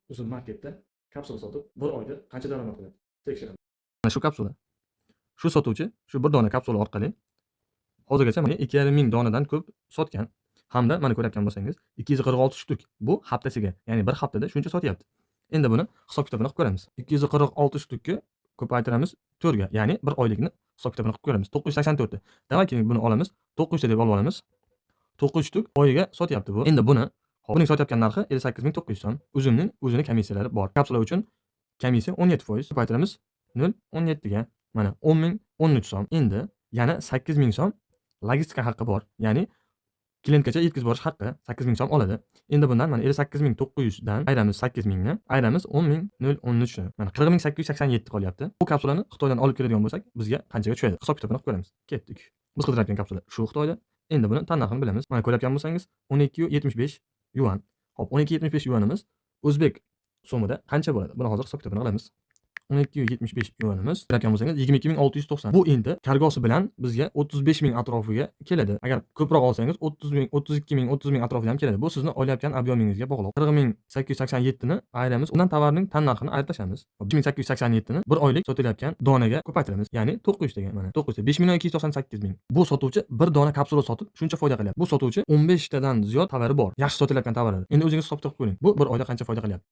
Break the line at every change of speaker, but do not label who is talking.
Uzun marketda kapsula sotib, bir oyda qancha daromad qiladi? Tekshiramiz.
Mana shu kapsula. Shu sotuvchi shu bir dona kapsula orqali hozirgacha mana 2,5 ming donadan ko'p sotgan. Hamda mana ko'rayotgan bo'lsangiz 246 shtuk. Bu haftasiga, ya'ni bir haftada shuncha sotyapti. Endi buni hisob kitobini qilib ko'ramiz. 246 shtukka ko'paytiramiz 4 ga, ya'ni bir oylikni hisob kitobini qilib ko'ramiz. 984 ta. Demak, buni olamiz, 900 ta deb olib olamiz. 900 shtuk oyiga sotyapti bu. Endi buni buning sotayotgan narxi 58.900 so'm. Uzumning o'zini komissiyalari bor. Kapsula uchun komissiya 17%. Ko'paytiramiz 0.17 ga. Mana 10.013 so'm. Endi yana 8.000 so'm logistika haqqi bor. Ya'ni klientgacha yetkazib borish haqqi 8.000 so'm oladi. Endi bundan mana 58.900 dan ayiramiz 8.000 ni, ayiramiz 10.013 mana 40.887 qolyapti. Bu kapsulani Xitoydan olib keladigan bo'lsak, bizga qanchaga tushadi? Hisob kitobini qilib ko'ramiz. Ketdik. Biz qidirayotgan kapsula shu Xitoyda. Endi buni tannarxini bilamiz. Mana ko'rayotgan bo'lsangiz 12.75 yuan. Hop, 12.75 yuanimiz o'zbek so'mida qancha bo'ladi? Buni hozir hisob kitobini qilamiz. 12.75 yuanimiz ko'rayotgan bo'lsangiz 22.690. Bu endi kargosi bilan bizga 35.000 atrofiga keladi. Agar ko'proq olsangiz 30.000, 32.000, 30.000 atrofida ham keladi. Bu sizni olayotgan obyomingizga bog'liq. 40.887 ni ayiramiz. Undan tovarning tannarxini ayirib tashlaymiz. 5.887 ni bir oylik sotilayotgan donaga ko'paytiramiz. Ya'ni 900 taga mana 900 ta 5.298.000. Bu sotuvchi bir dona kapsula sotib shuncha foyda qilyapti. Bu sotuvchi 15 tadan ziyod tovari bor. Yaxshi sotilayotgan tovarlar. Endi o'zingiz hisob kitоб qilib ko'ring. Bu bir oyda qancha foyda qilyapti?